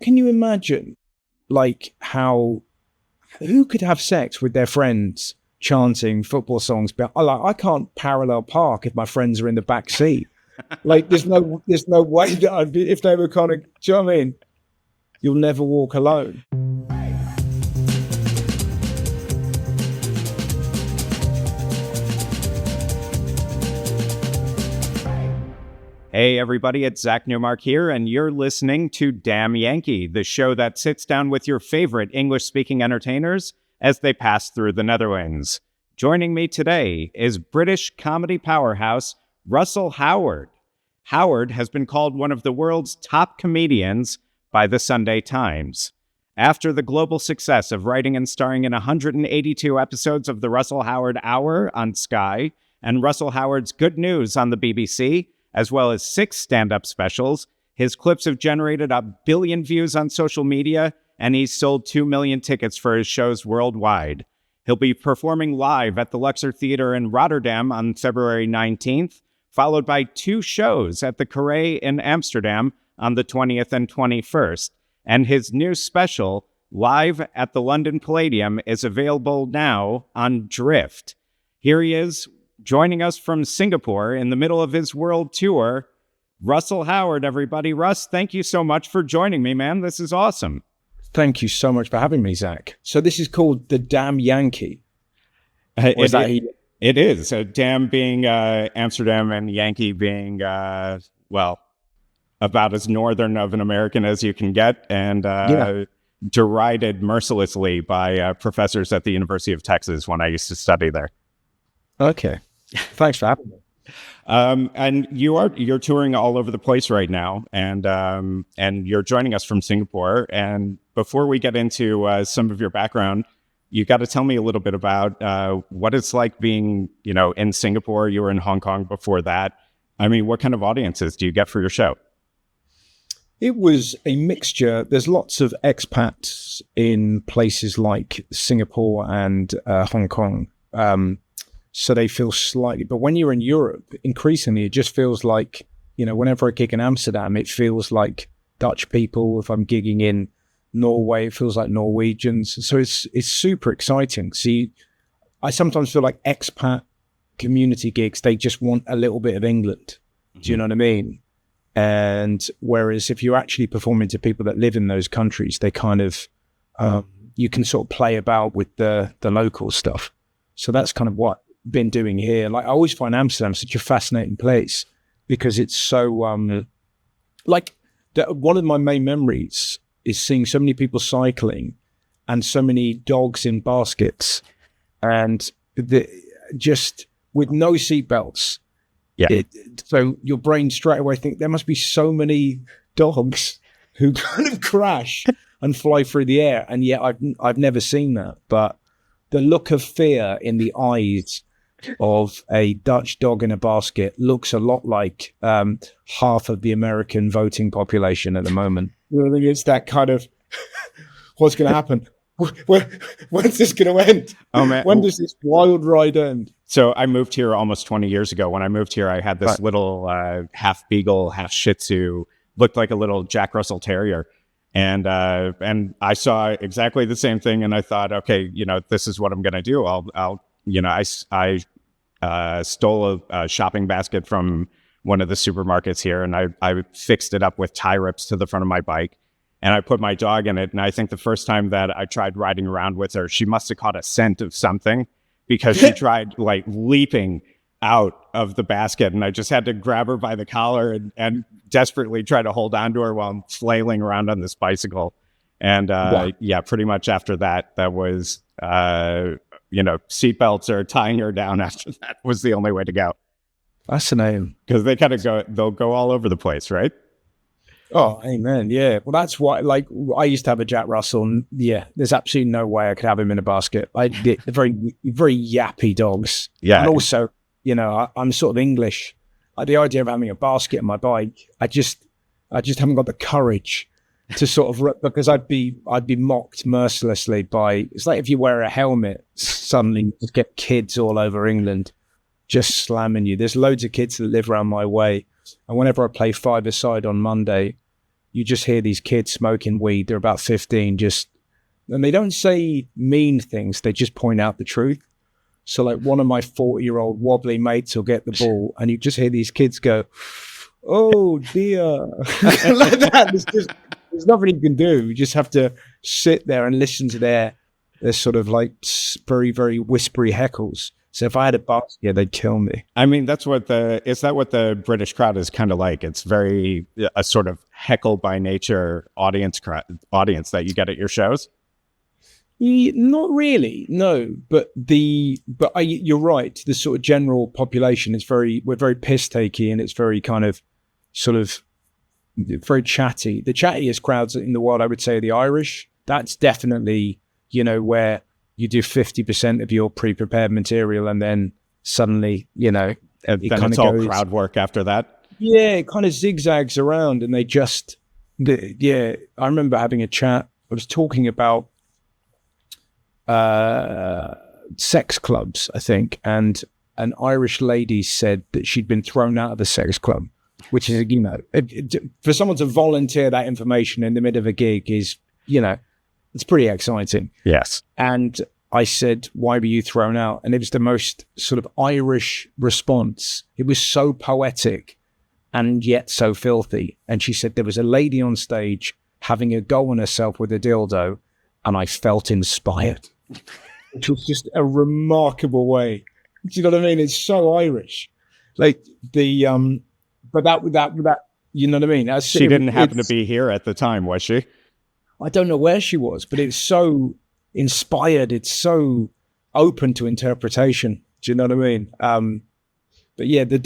can you imagine, like, who could have sex with their friends chanting football songs? But I can't parallel park if my friends are in the back seat. Like, there's no way that I'd be, if they were kind of, do you know what I mean? You'll never walk alone. Hey everybody, it's Zach Newmark here, and you're listening to Dam Yankee, the show that sits down with your favorite English-speaking entertainers as they pass through the Netherlands. Joining me today is British comedy powerhouse Russell Howard. Howard has been called one of the world's top comedians by the Sunday Times. After the global success of writing and starring in 182 episodes of the Russell Howard Hour on Sky and Russell Howard's Good News on the BBC, as well as 6 stand-up specials, his clips have generated 1 billion views on social media, and he's sold 2 million tickets for his shows worldwide. He'll be performing live at the Luxor Theatre in Rotterdam on February 19th, followed by 2 shows at the Carré in Amsterdam on the 20th and 21st. And his new special, live at the London Palladium, is available now on Drift. Here he is, joining us from Singapore in the middle of his world tour, Russell Howard, everybody. Russ, thank you so much for joining me, man. This is awesome. Thank you so much for having me, Zach. So this is called the Dam Yankee. It is. Dam being Amsterdam and Yankee being, about as northern of an American as you can get, and derided mercilessly by professors at the University of Texas when I used to study there. Okay. Thanks for having me. And you're touring all over the place right now, and you're joining us from Singapore. And before we get into some of your background, you got to tell me a little bit about what it's like being, in Singapore. You were in Hong Kong before that. I mean, what kind of audiences do you get for your show? It was a mixture. There's lots of expats in places like Singapore and Hong Kong. So they feel slightly, but when you're in Europe, increasingly, it just feels like, whenever I gig in Amsterdam, it feels like Dutch people. If I'm gigging in Norway, it feels like Norwegians. So it's super exciting. See, I sometimes feel like expat community gigs, they just want a little bit of England. Mm-hmm. Do you know what I mean? And whereas if you're actually performing to people that live in those countries, they kind of, you can sort of play about with the local stuff. So that's kind of what been doing here. Like, I always find Amsterdam such a fascinating place because it's so one of my main memories is seeing so many people cycling and so many dogs in baskets and just with no seatbelts. Yeah. So your brain straight away think there must be so many dogs who kind of crash and fly through the air, and yet I've never seen that. But the look of fear in the eyes of a Dutch dog in a basket looks a lot like half of the American voting population at the moment. I think it's that kind of, what's going to happen? When's this going to end? Oh, man. When does this wild ride end? So I moved here almost 20 years ago. When I moved here, I had this little half beagle, half Shih Tzu, looked like a little Jack Russell Terrier. And I saw exactly the same thing, and I thought, okay, this is what I'm going to do. I stole a shopping basket from one of the supermarkets here, and I fixed it up with tie rips to the front of my bike, and I put my dog in it. And I think the first time that I tried riding around with her, she must have caught a scent of something because she tried leaping out of the basket, and I just had to grab her by the collar and desperately try to hold on to her while I'm flailing around on this bicycle. And pretty much after that was seatbelts or tying her down after that was the only way to go. Fascinating. Because they kind of they'll go all over the place, right? Oh, amen. Yeah. Well, that's why, I used to have a Jack Russell, and there's absolutely no way I could have him in a basket. They're very, very yappy dogs. Yeah. And also, I'm sort of English. The idea of having a basket on my bike, I just haven't got the courage to sort of, because I'd be mocked mercilessly by, it's like if you wear a helmet, suddenly you just get kids all over England just slamming you. There's loads of kids that live around my way. And whenever I play five-a-side on Monday, you just hear these kids smoking weed. They're about 15, and they don't say mean things. They just point out the truth. So like one of my 40-year-old wobbly mates will get the ball, and you just hear these kids go, "Oh dear," like that. There's nothing you can do. You just have to sit there and listen to their sort of like very, very whispery heckles. So if I had a boss, they'd kill me. I mean, is that what the British crowd is kind of like? It's very a sort of heckle by nature audience that you get at your shows. Not really, no. But you're right. The sort of general population is we're very piss takey, and it's very kind of sort of very chatty. The chattiest crowds in the world, I would say, are the Irish. That's definitely, where you do 50% of your pre-prepared material, and then suddenly, and then it's all crowd work after that. Yeah, it kind of zigzags around, and I remember having a chat. I was talking about sex clubs, I think, and an Irish lady said that she'd been thrown out of a sex club, which is, for someone to volunteer that information in the middle of a gig is, it's pretty exciting. Yes. And I said, "Why were you thrown out?" And it was the most sort of Irish response. It was so poetic and yet so filthy. And she said, "There was a lady on stage having a go on herself with a dildo, and I felt inspired." Which was just a remarkable way. Do you know what I mean? It's so Irish. Like but that you know what I mean? She didn't happen to be here at the time, was she? I don't know where she was, but it's so inspired. It's so open to interpretation. Do you know what I mean? But yeah, the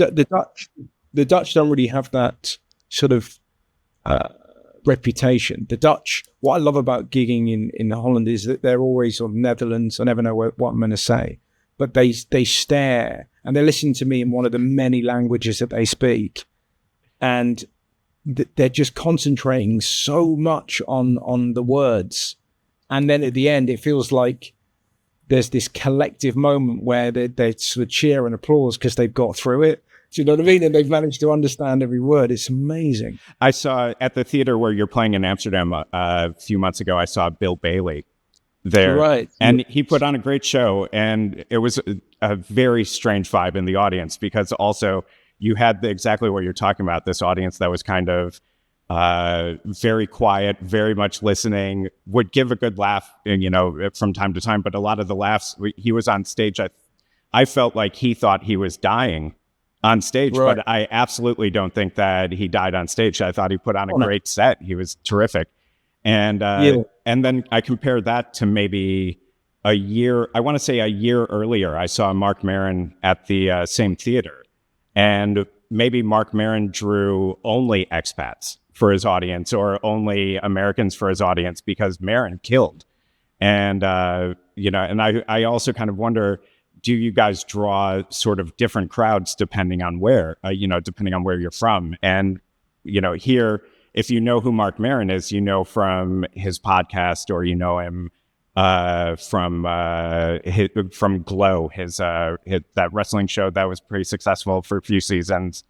Dutch don't really have that sort of reputation. The Dutch, what I love about gigging in Holland is that they're always, or Netherlands, I never know what I'm going to say, but they stare and they listen to me in one of the many languages that they speak, and they're just concentrating so much on the words, and then at the end it feels like there's this collective moment where they sort of cheer and applause because they've got through it. Do you know what I mean? And they've managed to understand every word. It's amazing. I saw at the theater where you're playing in Amsterdam a few months ago, I saw Bill Bailey there. Right. And he put on a great show. And it was a very strange vibe in the audience, because also you had exactly what you're talking about, this audience that was kind of very quiet, very much listening, would give a good laugh, from time to time. But a lot of the laughs, he was on stage. I felt like he thought he was dying on stage, right. But I absolutely don't think that he died on stage. I thought he put on a great set. He was terrific. And and then I compared that to maybe a year earlier, I saw Mark Maron at the same theater. And maybe Mark Maron drew only expats for his audience, or only Americans for his audience, because Maron killed. And, and I also kind of wonder, do you guys draw sort of different crowds depending on where, depending on where you're from? And, here, if you know who Mark Maron is, from his podcast, or him from Glow, his that wrestling show that was pretty successful for a few seasons.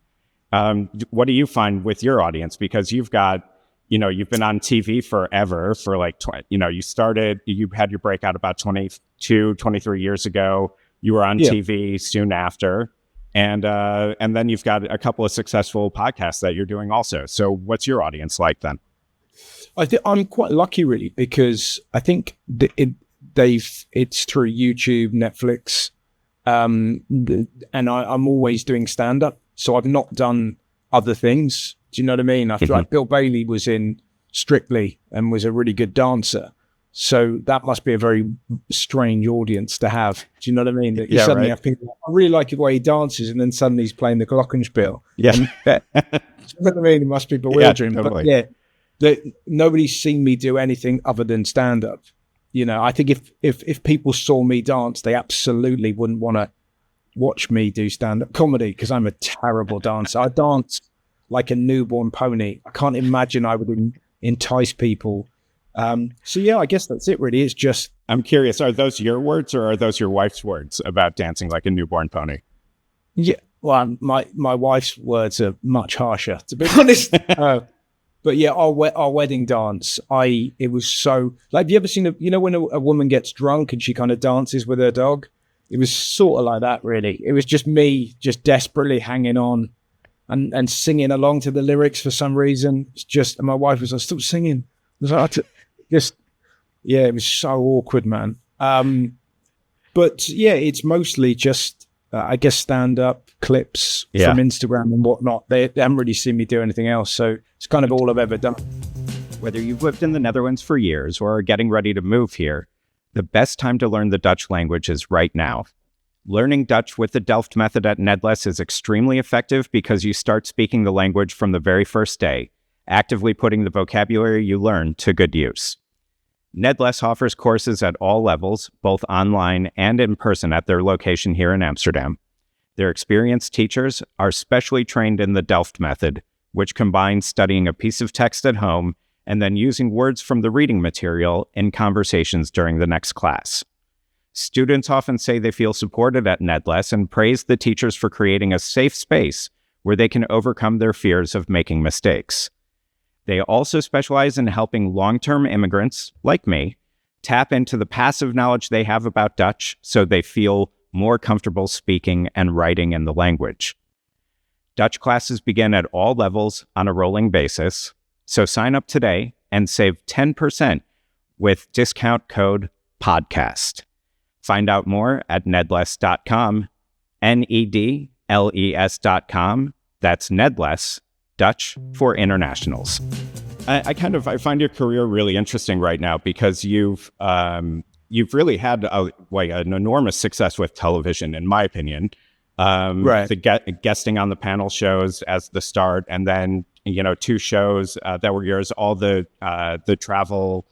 What do you find with your audience? Because you've got, you've been on TV forever, for like, you had your breakout about 22, 23 years ago. You were on TV soon after. And then you've got a couple of successful podcasts that you're doing also. So what's your audience like then? I think I'm quite lucky, really, because I think it's through YouTube, Netflix, and I'm always doing stand-up. So I've not done other things. Do you know what I mean? I feel like Bill Bailey was in Strictly and was a really good dancer. So that must be a very strange audience to have. Do you know what I mean? That you suddenly have people, I really like the way he dances, and then suddenly he's playing the glockenspiel. Yeah. Do you know what I mean? It must be bewildering. Yeah, totally. But nobody's seen me do anything other than stand-up. I think if people saw me dance, they absolutely wouldn't want to watch me do stand-up comedy, because I'm a terrible dancer. I dance like a newborn pony. I can't imagine I would entice people. So yeah, I guess that's it really. It's just, I'm curious, are those your words, or are those your wife's words about dancing like a newborn pony? Yeah, well, my wife's words are much harsher, to be honest. But yeah, our wedding dance, it was so like. Have you ever seen when a woman gets drunk and she kind of dances with her dog? It was sort of like that, really. It was just me, just desperately hanging on and singing along to the lyrics for some reason. It's just, and my wife was like, "Stop singing." I was like, just yeah, it was so awkward, man. But yeah, it's mostly just I guess stand-up clips from Instagram and whatnot. They haven't really seen me do anything else, so it's kind of all I've ever done. Whether you've lived in the Netherlands for years or are getting ready to move here, the best time to learn the Dutch language is right now. Learning Dutch with the Delft method at Nedles is extremely effective because you start speaking the language from the very first day, actively putting the vocabulary you learn to good use. Nedles offers courses at all levels, both online and in person at their location here in Amsterdam. Their experienced teachers are specially trained in the Delft method, which combines studying a piece of text at home and then using words from the reading material in conversations during the next class. Students often say they feel supported at Nedles and praise the teachers for creating a safe space where they can overcome their fears of making mistakes. They also specialize in helping long-term immigrants, like me, tap into the passive knowledge they have about Dutch so they feel more comfortable speaking and writing in the language. Dutch classes begin at all levels on a rolling basis, so sign up today and save 10% with discount code PODCAST. Find out more at nedles.com, Nedles.com. That's Nedles, Dutch for internationals. I find your career really interesting right now because you've really had an enormous success with television, in my opinion. Right. The guesting on the panel shows as the start, and then 2 shows that were yours. All the travel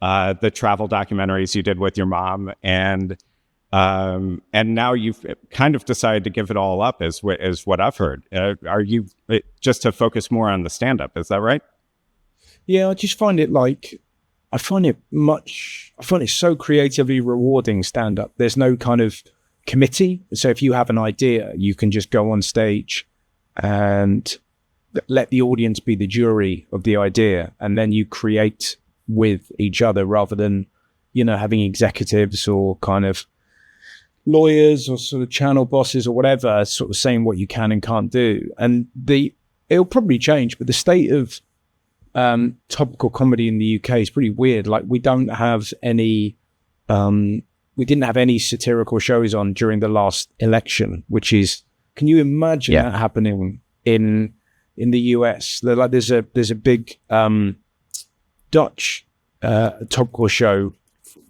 documentaries you did with your mom, and now you've kind of decided to give it all up, is what I've heard. Are you just to focus more on the stand-up? Is that right? Yeah, I just find it I find it so creatively rewarding, stand-up. There's no kind of committee. So if you have an idea, you can just go on stage and let the audience be the jury of the idea, and then you create with each other rather than, having executives or kind of lawyers or sort of channel bosses or whatever sort of saying what you can and can't do. And it'll probably change, but the state of topical comedy in the UK is pretty weird. Like we didn't have any satirical shows on during the last election, which is, can you imagine that happening in the US? There's a big Dutch topical show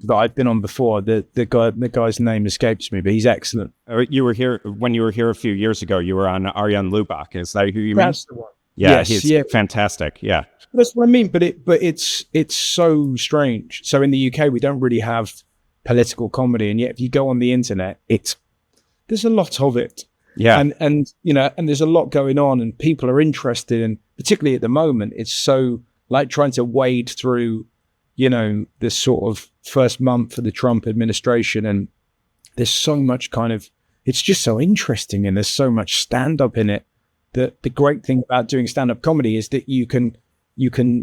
that I've been on before. The guy's name escapes me, but he's excellent. You were here when you were here a few years ago. You were on Arjan Lubach. Is that who you mean? That's the one. Yeah, he's fantastic. Yeah, that's what I mean. But it's so strange. So in the UK, we don't really have political comedy, and yet if you go on the internet, there's a lot of it. Yeah, and there's a lot going on, and people are interested, and particularly at the moment, it's so like trying to wade through, this sort of first month of the Trump administration, and there's so much it's just so interesting, and there's so much stand-up in it. The great thing about doing stand-up comedy is that you can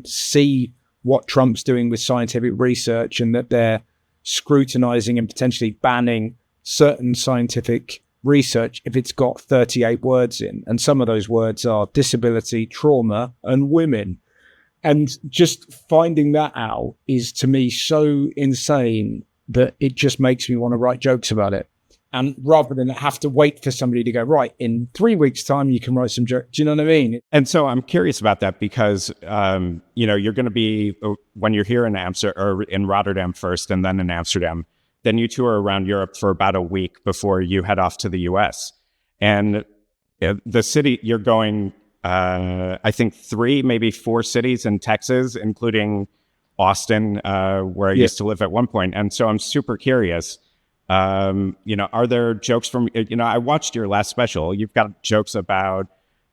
see what Trump's doing with scientific research, and that they're scrutinizing and potentially banning certain scientific research if it's got 38 words in, and some of those words are disability, trauma, and women. And just finding that out is, to me, so insane that it just makes me want to write jokes about it. And rather than have to wait for somebody to go, right, in 3 weeks' time, you can write some jokes. Do you know what I mean? And so I'm curious about that because, you're going to be, when you're here in Amsterdam or in Rotterdam first and then in Amsterdam, then you tour around Europe for about a week before you head off to the US. And the city you're going, I think 3, maybe 4 cities in Texas, including Austin, where I used to live at one point. And so I'm super curious. Are there jokes from, I watched your last special. You've got jokes about,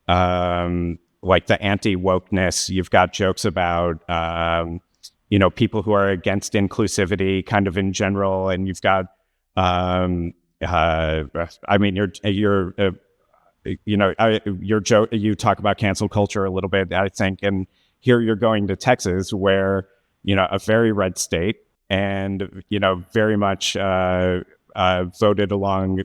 like the anti-wokeness. You've got jokes about, people who are against inclusivity kind of in general. And you've got, your joke, you talk about cancel culture a little bit, I think. And here you're going to Texas, where, a very red state, and, very much voted along,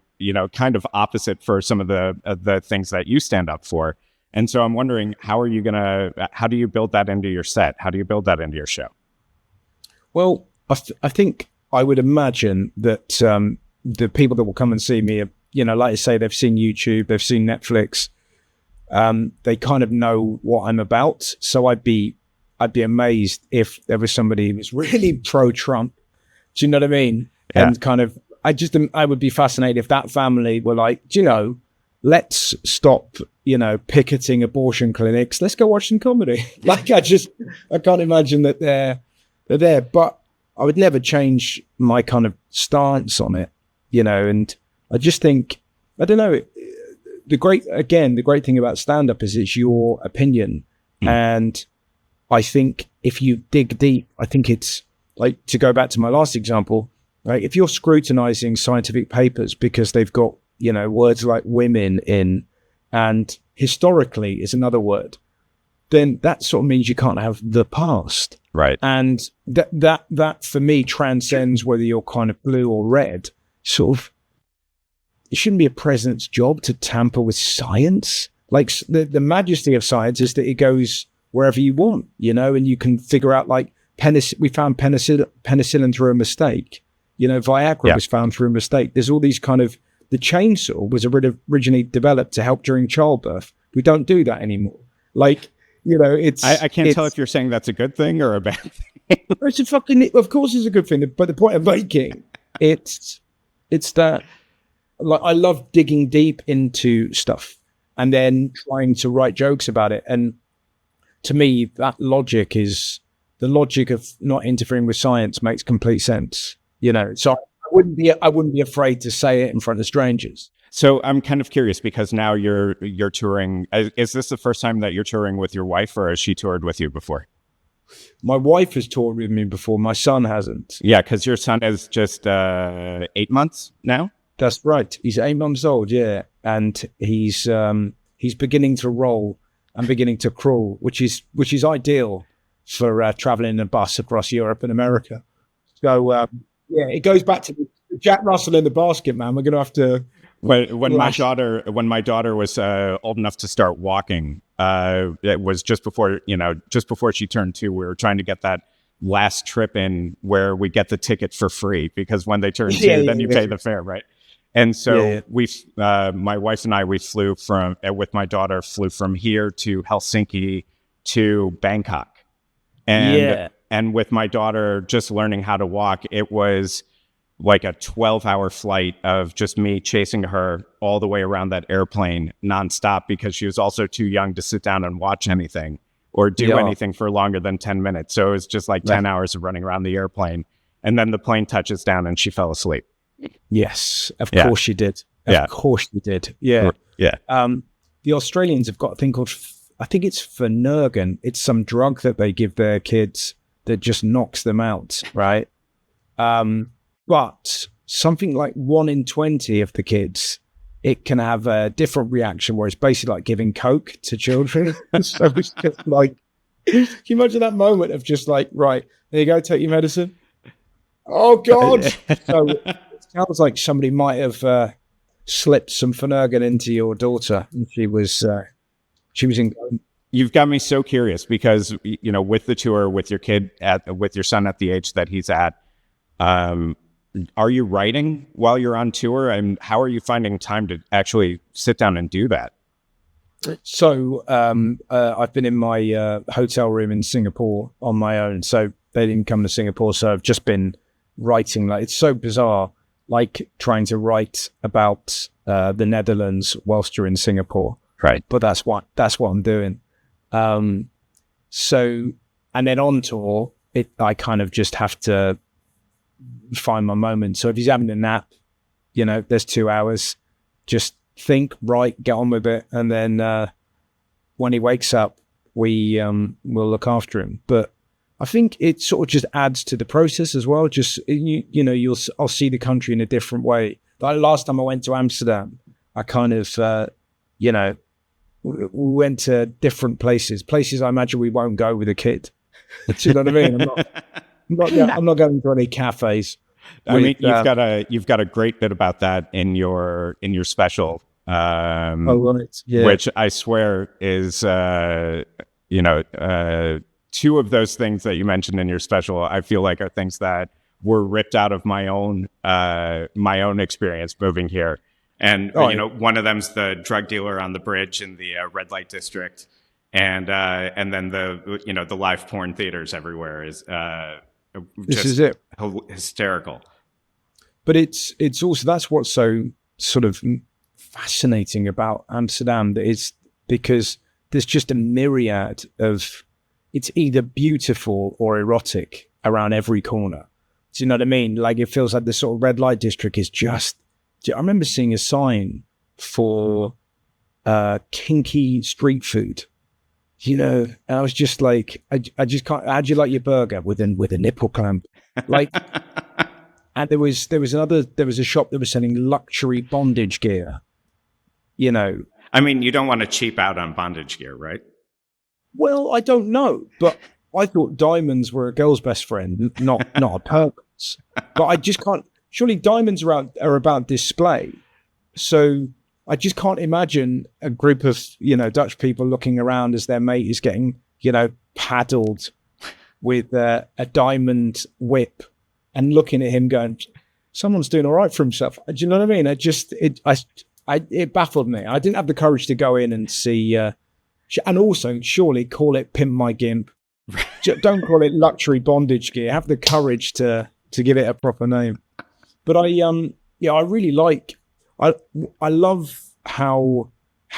kind of opposite for some of the things that you stand up for. And so I'm wondering, how do you build that into your set? How do you build that into your show? Well, I think I would imagine that the people that will come and see me are, like I say, they've seen YouTube, they've seen Netflix. They kind of know what I'm about. So I'd be amazed if there was somebody who was really pro-Trump. Do you know what I mean? Yeah. And kind of, I would be fascinated if that family were like, let's stop, picketing abortion clinics. Let's go watch some comedy. Like, I can't imagine that they're there, but I would never change my kind of stance on it, and I just think, I don't know, the great thing about stand-up is it's your opinion. And I think if you dig deep, I think it's like, to go back to my last example, right? If you're scrutinizing scientific papers because they've got, words like women in, and historically is another word, then that sort of means you can't have the past. Right. And that for me transcends whether you're kind of blue or red. Sort of, it shouldn't be a president's job to tamper with science. Like, the majesty of science is that it goes wherever you want, and you can figure out, like, we found penicillin through a mistake. Viagra was found through a mistake. There's all these kind of, the chainsaw was originally developed to help during childbirth. We don't do that anymore. Like, it's... I can't tell if you're saying that's a good thing or a bad thing. It's a fucking... Of course it's a good thing, but the point I'm making, it's that, like, I love digging deep into stuff and then trying to write jokes about it. And to me, that logic is... The logic of not interfering with science makes complete sense, So I wouldn't be afraid to say it in front of strangers. So I'm kind of curious, because now you're touring. Is this the first time that you're touring with your wife, or has she toured with you before? My wife has toured with me before. My son hasn't. Yeah, because your son is just 8 months now. That's right. He's 8 months old. Yeah, and he's beginning to roll and beginning to crawl, which is ideal for traveling in a bus across Europe and America. So it goes back to the Jack Russell in the basket, man. We're going to have to. When my daughter was old enough to start walking, it was just before she turned 2. We were trying to get that last trip in where we get the ticket for free, because when they turn 2, then you pay the fare, right? And so my wife and I, we flew with my daughter, flew from here to Helsinki to Bangkok. And with my daughter just learning how to walk, it was like a 12-hour flight of just me chasing her all the way around that airplane nonstop, because she was also too young to sit down and watch anything or do anything for longer than 10 minutes. So it was just like 10 hours of running around the airplane. And then the plane touches down and she fell asleep. Yes, of course she did. Of course she did. Yeah. Yeah. The Australians have got a thing called, I think it's Phenergan. It's some drug that they give their kids that just knocks them out, right? But something like 1 in 20 of the kids, it can have a different reaction, where it's basically like giving Coke to children. So it's just like, can you imagine that moment of just like, right, there you go, take your medicine. Oh, God. So it sounds like somebody might have slipped some Phenergan into your daughter, and she was in. You've got me so curious, because, with the tour, with your kid, with your son at the age that he's at, are you writing while you're on tour? And how are you finding time to actually sit down and do that? So I've been in my hotel room in Singapore on my own. So they didn't come to Singapore. So I've just been writing. Like, it's so bizarre, like trying to write about the Netherlands whilst you're in Singapore. Right. But that's what I'm doing. So, and then on tour, I kind of just have to find my moment. So if he's having a nap, there's 2 hours, just think, write, get on with it. And then when he wakes up, we'll look after him. But I think it sort of just adds to the process as well. Just, I'll see the country in a different way. Like last time I went to Amsterdam, I kind of, we went to different places I imagine we won't go with a kid. Do you know what I mean? I'm not going to any cafes. I mean, you've got a great bit about that in your special, which I swear is two of those things that you mentioned in your special. I feel like are things that were ripped out of my own experience moving here. And one of them's the drug dealer on the bridge in the red light district, and then the live porn theaters everywhere is this is it hysterical. But it's also, that's what's so sort of fascinating about Amsterdam, that is because there's just a myriad of, it's either beautiful or erotic around every corner. Do you know what I mean? Like, it feels like the sort of red light district is just, I remember seeing a sign for kinky street food, and I was just like, I just can't, how'd you like your burger with a nipple clamp? Like, and there was a shop that was selling luxury bondage gear, I mean, you don't want to cheap out on bondage gear, right? Well, I don't know, but I thought diamonds were a girl's best friend, not a pervert's. But I just can't, surely diamonds are about display. So I just can't imagine a group of, Dutch people looking around as their mate is getting, paddled with a diamond whip and looking at him going, someone's doing all right for himself. Do you know what I mean? It baffled me. I didn't have the courage to go in and see, and also surely call it Pimp My Gimp. Don't call it luxury bondage gear. Have the courage to give it a proper name. But I really like, I love how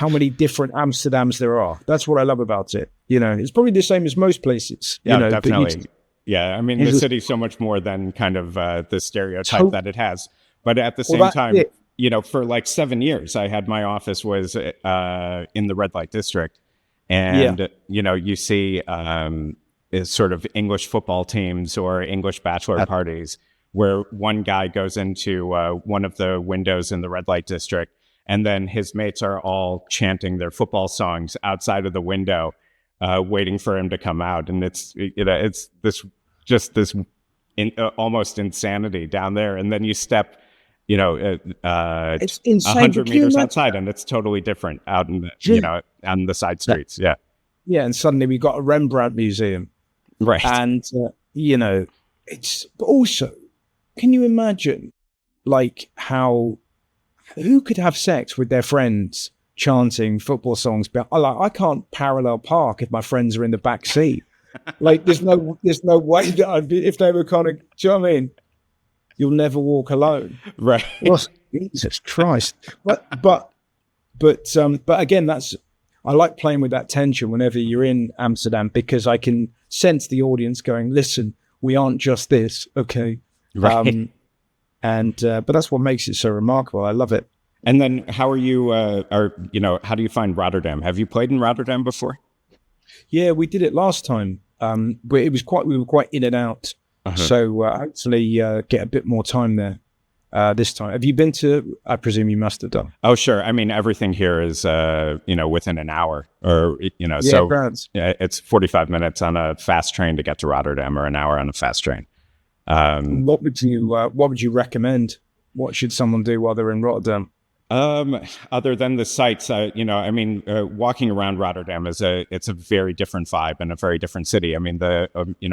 many different Amsterdams there are. That's what I love about it. It's probably the same as most places. Yeah, definitely. Yeah, I mean, the city's so much more than kind of the stereotype that it has. But at the same time, for like 7 years, I had my office was in the red light district. And, you see sort of English football teams or English bachelor parties where one guy goes into one of the windows in the red light district, and then his mates are all chanting their football songs outside of the window, waiting for him to come out. And it's this almost insanity down there. And then you step, it's insane. 100 meters outside, and it's totally different out in the, on the side streets. Yeah. Yeah. And suddenly we've got a Rembrandt museum. Right. And, but also, can you imagine like who could have sex with their friends chanting football songs? But I can't parallel park if my friends are in the back seat. Like there's no way that I'd be, if they were kind of, do you know what I mean? You'll never walk alone. Right. Well, Jesus Christ. But again, I like playing with that tension whenever you're in Amsterdam, because I can sense the audience going, listen, we aren't just this. Okay. Right. But that's what makes it so remarkable. I love it. And then how are you, how do you find Rotterdam? Have you played in Rotterdam before? Yeah, we did it last time. But we were quite in and out. So hopefully get a bit more time there this time. Have you been to, I presume you must have done. Oh, sure. I mean, everything here is, within an hour or, it's 45 minutes on a fast train to get to Rotterdam, or an hour on a fast train. What would you recommend? What should someone do while they're in Rotterdam? Other than the sights, walking around Rotterdam it's a very different vibe and a very different city. I mean,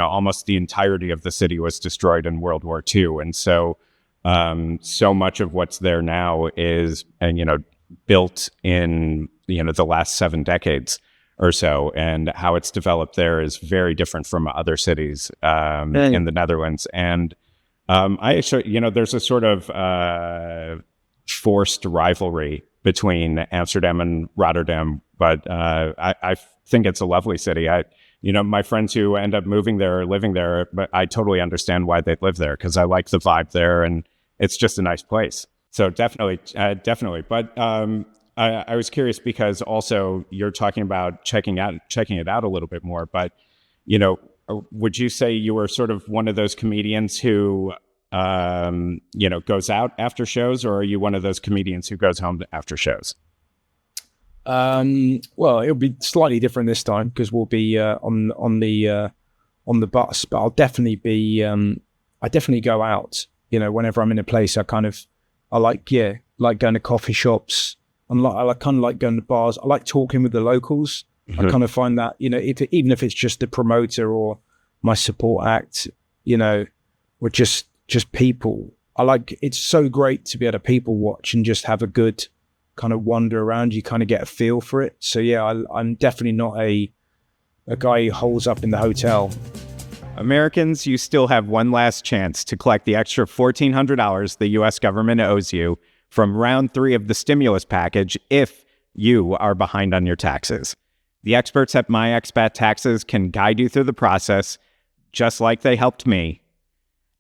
almost the entirety of the city was destroyed in World War II. And so, so much of what's there now is, built in, the last 7 decades or so, and how it's developed there is very different from other cities, in the Netherlands. And, there's a sort of, forced rivalry between Amsterdam and Rotterdam, but I think it's a lovely city. My friends who end up moving there or living there, but I totally understand why they live there, because I like the vibe there and it's just a nice place. So definitely. But I was curious because also you're talking about checking it out a little bit more. But would you say you were sort of one of those comedians who goes out after shows, or are you one of those comedians who goes home after shows? Well, it'll be slightly different this time because we'll be on the bus, but I'll definitely be. I definitely go out. Whenever I'm in a place, I like going to coffee shops. I kind of like going to bars. I like talking with the locals. I kind of find that even if it's just the promoter or my support act, or just people. It's so great to be able to people watch and just have a good kind of wander around. You kind of get a feel for it. So yeah, I'm definitely not a guy who holds up in the hotel. Americans, you still have one last chance to collect the extra $1,400 the U.S. government owes you from round 3 of the stimulus package if you are behind on your taxes. The experts at My Expat Taxes can guide you through the process, just like they helped me.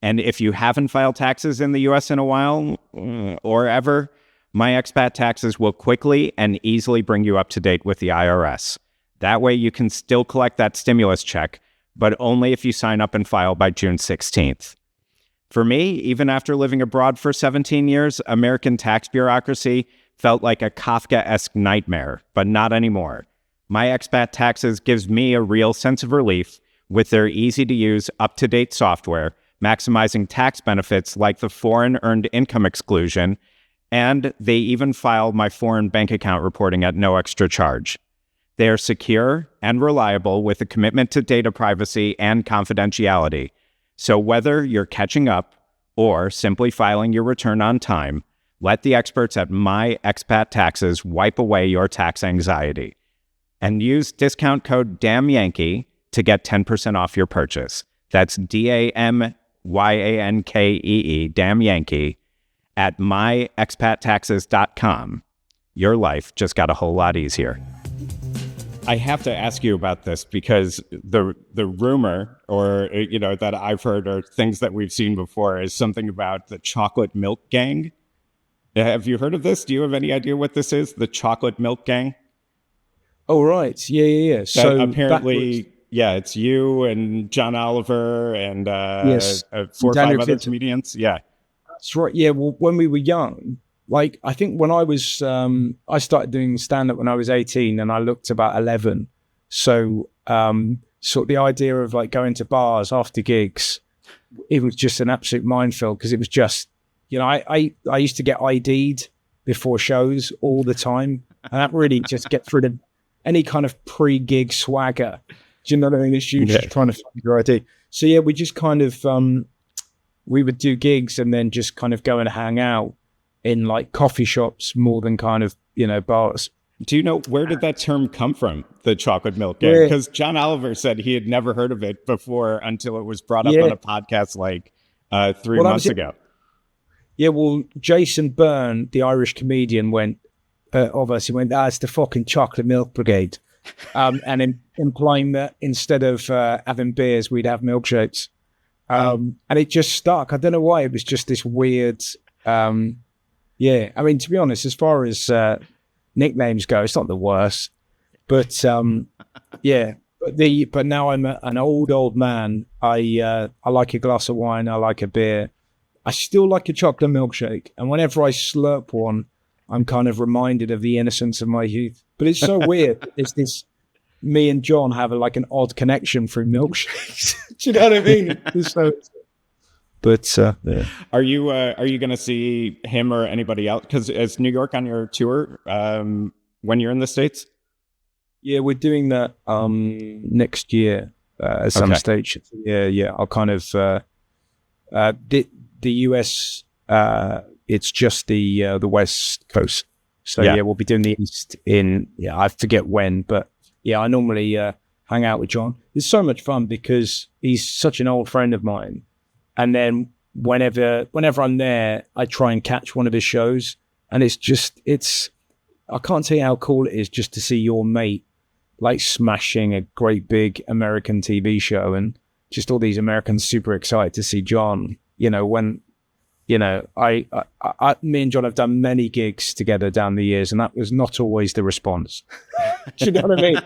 And if you haven't filed taxes in the U.S. in a while, or ever, My Expat Taxes will quickly and easily bring you up to date with the IRS. That way you can still collect that stimulus check, but only if you sign up and file by June 16th. For me, even after living abroad for 17 years, American tax bureaucracy felt like a Kafka-esque nightmare, but not anymore. My Expat Taxes gives me a real sense of relief with their easy-to-use, up-to-date software, maximizing tax benefits like the foreign earned income exclusion, and they even file my foreign bank account reporting at no extra charge. They are secure and reliable with a commitment to data privacy and confidentiality. So whether you're catching up or simply filing your return on time, let the experts at My Expat Taxes wipe away your tax anxiety. And use discount code Dam Yankee to get 10% off your purchase. That's DAMYANKEE, Dam Yankee, at myexpattaxes.com. Your life just got a whole lot easier. I have to ask you about this because the rumor, or that I've heard, or things that we've seen before, is something about the chocolate milk gang. Have you heard of this? Do you have any idea what this is? The chocolate milk gang? Oh right, yeah. So apparently, it's you and John Oliver and yes, 4 or 5 other comedians. Yeah, that's right. Yeah, well, when we were young. Like, I think when I was, I started doing stand-up when I was 18 and I looked about 11. So, sort of the idea of like going to bars after gigs, it was just an absolute minefield because it was just, I used to get ID'd before shows all the time. And that really just gets rid of any kind of pre-gig swagger. Do you know what I mean? It's you just trying to find your ID. So yeah, we just kind of, we would do gigs and then just kind of go and hang out in like coffee shops more than kind of, bars. Do you know, where did that term come from, the chocolate milk gang? Because John Oliver said he had never heard of it before until it was brought up on a podcast like 3 months ago. Yeah, well, Jason Byrne, the Irish comedian, went, it's the fucking chocolate milk brigade. And implying that instead of having beers, we'd have milkshakes. And it just stuck. I don't know why. It was just this weird... yeah, I mean, to be honest, as far as nicknames go, it's not the worst. But yeah, but now I'm an old man. I like a glass of wine. I like a beer. I still like a chocolate milkshake. And whenever I slurp one, I'm kind of reminded of the innocence of my youth. But it's so weird. It's this. Me and John have an odd connection through milkshakes. Do you know what I mean? But yeah. Are you going to see him or anybody else? Because is New York on your tour when you're in the States? Yeah, we're doing that next year at some stage. Yeah. I'll kind of the US. It's just the West Coast. So yeah, we'll be doing the East in I forget when, but yeah, I normally hang out with John. It's so much fun because he's such an old friend of mine. And then whenever I'm there, I try and catch one of his shows. And I can't tell you how cool it is just to see your mate like smashing a great big American TV show and just all these Americans super excited to see John. When, me and John have done many gigs together down the years and that was not always the response. Do you know what I mean?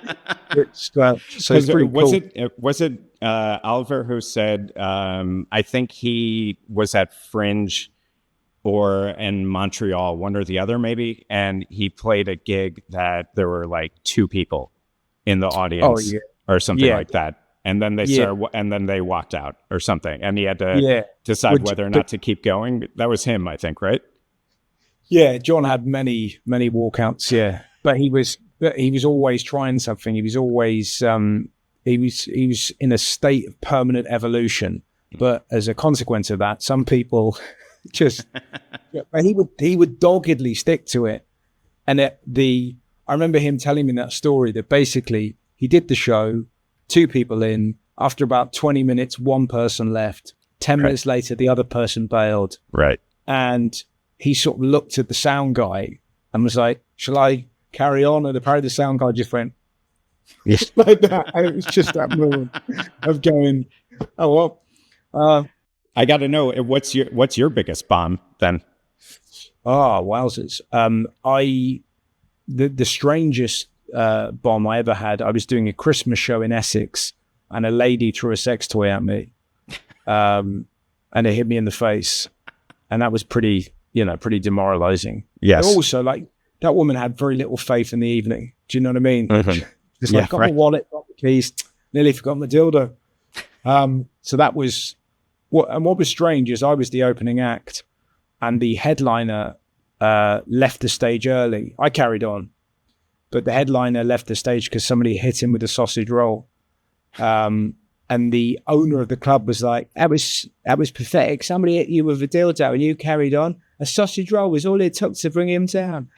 So it's pretty cool. Was it Oliver who said, I think he was at Fringe or in Montreal, one or the other maybe. And he played a gig that there were like 2 people in the Oh audience yeah, or something yeah, like that. And then they yeah, started, and then they walked out or something. And he had to yeah. decide Which, whether or but not to keep going. That was him, I think, right? yeah, John had many walkouts. Yeah, but he was always trying something. He was always he was in a state of permanent evolution. But as a consequence of that, some people just but he would doggedly stick to it. And I remember him telling me that story that basically he did the show, 2 people in. After about 20 minutes, one person left. 10 minutes later, the other person bailed. Right. And he sort of looked at the sound guy and was like, "Shall I carry on?" And apparently the sound guy just went like that. And it was just that moment of going, "Oh well." I got to know what's your biggest bomb then? Wowzers! The strangest bomb I ever had. I was doing a Christmas show in Essex, and a lady threw a sex toy at me, and it hit me in the face, and that was pretty demoralizing. Yes. And also, like, that woman had very little faith in the evening. Do you know what I mean? Mm-hmm. Just like, got my wallet, got the keys, nearly forgot my dildo. So that was what was strange is I was the opening act, and the headliner left the stage early. I carried on, but the headliner left the stage because somebody hit him with a sausage roll. And the owner of the club was like, that was pathetic. Somebody hit you with a dildo and you carried on. A sausage roll was all it took to bring him down.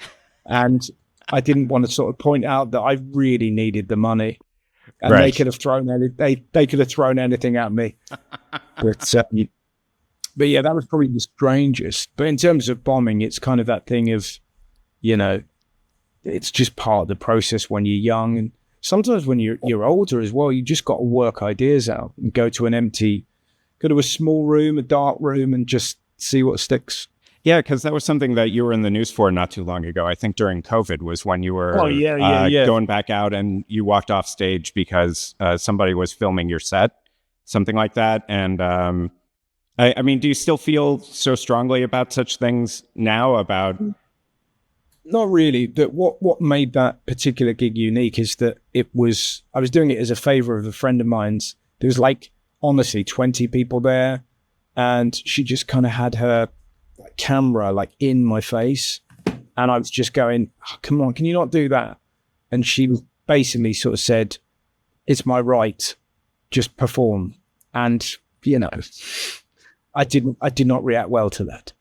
And I didn't want to sort of point out that I really needed the money. And Right. they could have thrown anything at me. But yeah, that was probably the strangest. But in terms of bombing, it's kind of that thing of, it's just part of the process when you're young. And sometimes when you're older as well, you just got to work ideas out and go to a small room, a dark room, and just see what sticks. Yeah, because that was something that you were in the news for not too long ago. I think during COVID was when you were going back out and you walked off stage because somebody was filming your set, something like that. And I mean, do you still feel so strongly about such things now about... Not really. That what made that particular gig unique is that I was doing it as a favor of a friend of mine's. There was like, honestly, 20 people there, and she just kind of had her camera like in my face, and I was just going, oh, "Come on, can you not do that?" And she basically sort of said, "It's my right, just perform." And I did not react well to that.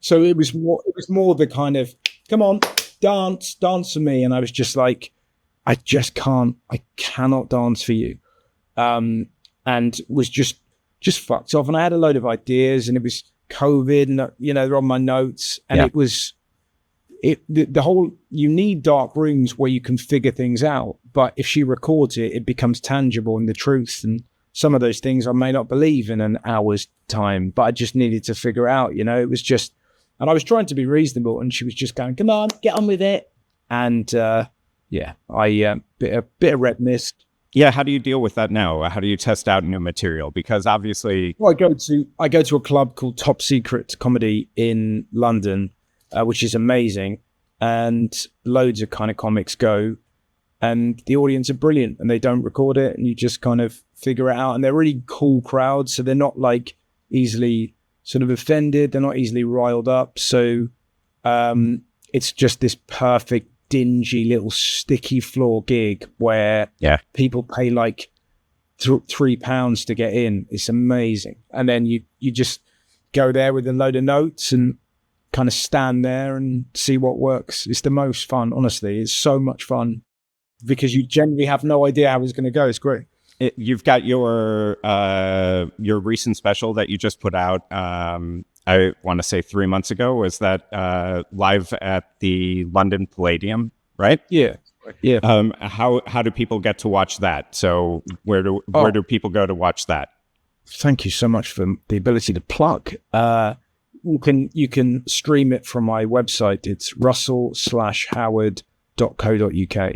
So it was more the kind of, "Come on, dance for me." And I was just like, I cannot dance for you. And was just fucked off. And I had a load of ideas, and it was COVID, and they're on my notes. And Yeah. it was the whole, you need dark rooms where you can figure things out. But if she records it, it becomes tangible in the truth. And some of those things I may not believe in an hour's time, but I just needed to figure out, it was just. And I was trying to be reasonable, and she was just going, "Come on, get on with it." And I bit of red mist. Yeah, how do you deal with that now? How do you test out new material? Because obviously... Well, I go to a club called Top Secret Comedy in London, which is amazing, and loads of kind of comics go, and the audience are brilliant, and they don't record it, and you just kind of figure it out. And they're really cool crowds, so they're not like easily sort of offended. They're not easily riled up. So it's just this perfect, dingy little sticky floor gig where people pay like £3 to get in. It's amazing. And then you just go there with a load of notes and kind of stand there and see what works. It's the most fun, honestly. It's so much fun because you generally have no idea how it's going to go. It's great. You've got your recent special that you just put out. I want to say 3 months ago. Was that live at the London Palladium? Right? Yeah. How do people get to watch that? So where do people go to watch that? Thank you so much for the ability to plug. You can stream it from my website. It's russell/howard.co.uk.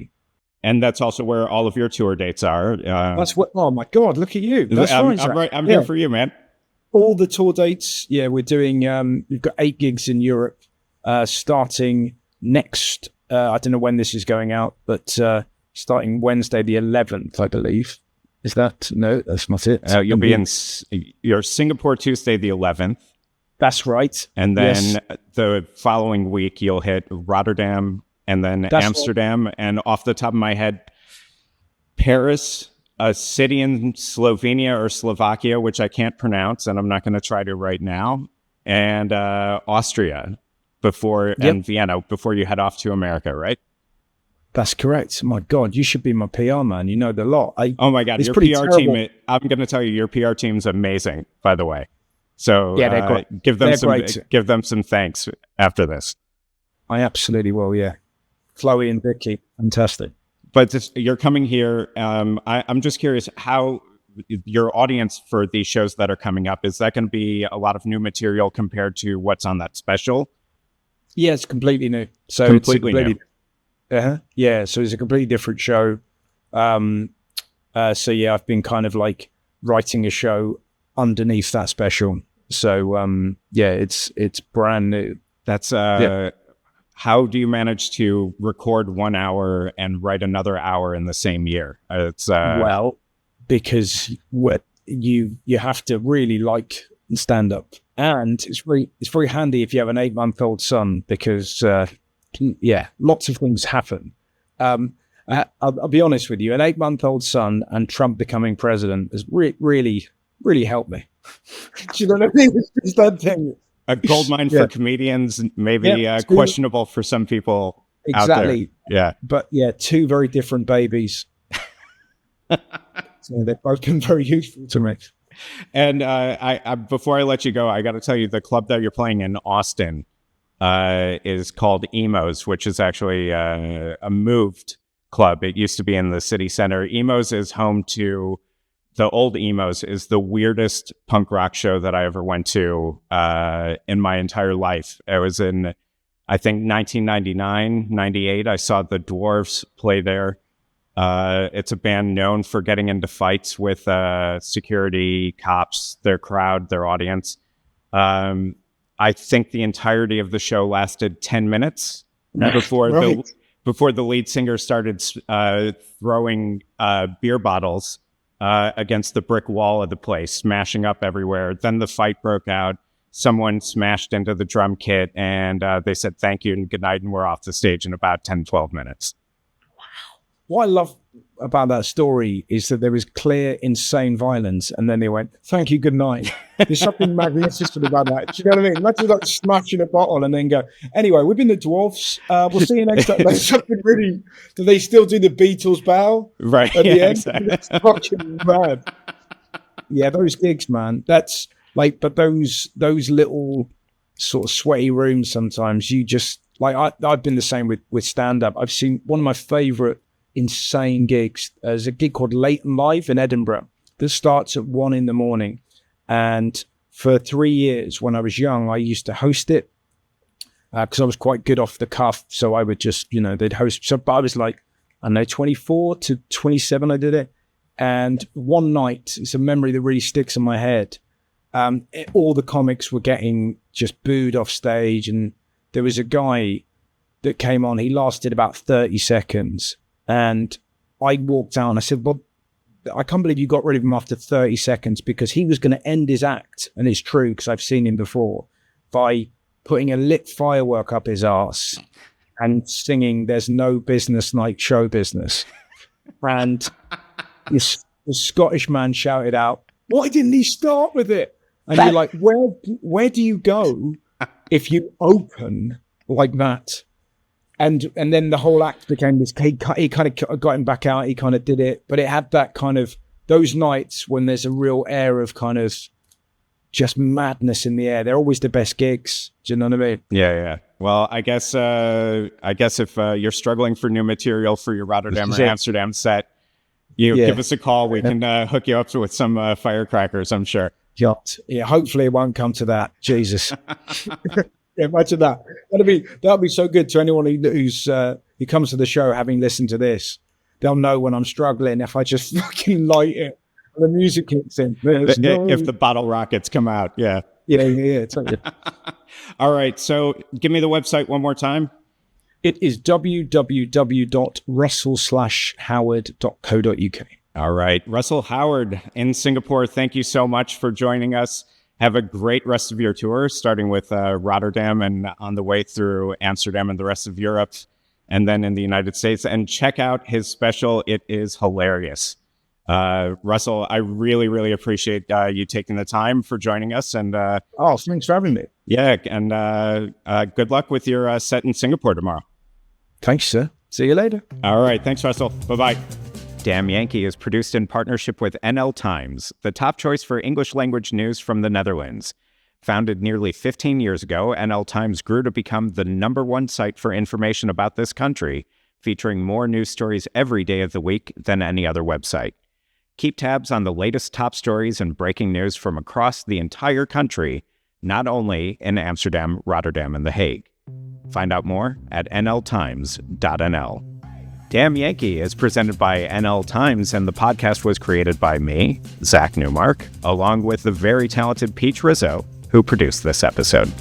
And that's also where all of your tour dates are. That's what. Oh my God! Look at you. That's I'm here for you, man. All the tour dates, yeah, we're doing, we've got 8 gigs in Europe, starting next, I don't know when this is going out, but starting Wednesday the 11th, I believe. Is that? No, that's not it. You'll be in your Singapore Tuesday the 11th. That's right. And then Yes. the following week, you'll hit Rotterdam and then That's Amsterdam. And off the top of my head, Paris, a city in Slovenia or Slovakia, which I can't pronounce, and I'm not going to try to right now, and Austria and Vienna before you head off to America, right? That's correct. My God, you should be my PR man. You know the lot. Oh my God, your PR team, I'm going to tell you, your PR team's amazing, by the way. So yeah, they're great. Give them some thanks after this. I absolutely will, yeah. Chloe and Vicky, fantastic. But you're coming here. I'm just curious how your audience for these shows that are coming up, is that going to be a lot of new material compared to what's on that special? Yeah, it's completely new. So completely new. Yeah, so it's a completely different show. So yeah, I've been kind of like writing a show underneath that special. So yeah, it's brand new. That's how do you manage to record 1 hour and write another hour in the same year? It's well, because you have to really like stand up, and it's very handy if you have an 8-month-old son, because yeah, lots of things happen. I'll be honest with you, an 8-month-old son and Trump becoming president has really helped me. Do you know what I mean? It's that thing. A gold mine for comedians, maybe questionable for some people out there. Yeah. But yeah, 2 very different babies. So they've both been very useful to me. And I before I let you go, I got to tell you, the club that you're playing in Austin is called Emos, which is actually a moved club. It used to be in the city center. Emos is home to the old Emos, is the weirdest punk rock show that I ever went to in my entire life. It was in, I think, 1999, 98. I saw the Dwarves play there. It's a band known for getting into fights with security, cops, their crowd, their audience. I think the entirety of the show lasted 10 minutes before the lead singer started throwing beer bottles against the brick wall of the place, smashing up everywhere. Then the fight broke out. Someone smashed into the drum kit, and they said thank you and good night, and we're off the stage in about 10, 12 minutes. What I love about that story is that there was clear, insane violence, and then they went, thank you, good night. There's something magnificent about that. Do you know what I mean? Imagine like smashing a bottle and then go, anyway, we've been the Dwarfs. We'll see you next time. There's something really, do they still do the Beatles bow? Right. At the end? Exactly. It's fucking mad. Yeah, those gigs, man. That's like, but those little sort of sweaty rooms sometimes, you just, like, I've been the same with stand-up. I've seen one of my favorite insane gigs. There's a gig called Leighton Live in Edinburgh that starts at 1 a.m. And for 3 years when I was young, I used to host it because I was quite good off the cuff. So I would just, they'd host. So, but I was like, I don't know, 24 to 27, I did it. And one night, it's a memory that really sticks in my head. All the comics were getting just booed off stage. And there was a guy that came on. He lasted about 30 seconds. And I walked out and I said, Bob, I can't believe you got rid of him after 30 seconds, because he was going to end his act. And it's true, because I've seen him before, by putting a lit firework up his arse and singing "There's No Business Like Show Business." And the Scottish man shouted out, why didn't he start with it? And you're like, where do you go if you open like that? And then the whole act became this, he kind of got him back out, he kind of did it, but it had that kind of, those nights when there's a real air of kind of just madness in the air, they're always the best gigs. Do you know what I mean? Yeah. Well, I guess if you're struggling for new material for your Rotterdam or Amsterdam set, give us a call. We can hook you up with some firecrackers, I'm sure. Yeah, hopefully it won't come to that. Jesus. Yeah, imagine that. That'd be so good to anyone who comes to the show having listened to this. They'll know when I'm struggling. If I just fucking light it The music kicks in. There's no... If the bottle rockets come out, yeah. Yeah. Totally. All right, so give me the website one more time. It is www.russell/howard.co.uk. All right, Russell Howard in Singapore, thank you so much for joining us. Have a great rest of your tour, starting with Rotterdam and on the way through Amsterdam and the rest of Europe, and then in the United States. And check out his special. It is hilarious. Russell, I really, really appreciate you taking the time for joining us. And thanks for having me. Yeah, and good luck with your set in Singapore tomorrow. Thanks, sir. See you later. All right, thanks, Russell. Bye-bye. Dam Yankee is produced in partnership with NL Times, the top choice for English language news from the Netherlands. Founded nearly 15 years ago, NL Times grew to become the #1 site for information about this country, featuring more news stories every day of the week than any other website. Keep tabs on the latest top stories and breaking news from across the entire country, not only in Amsterdam, Rotterdam, and The Hague. Find out more at nltimes.nl. Dam Yankee is presented by NL Times, and the podcast was created by me, Zach Newmark, along with the very talented Peach Rizzo, who produced this episode.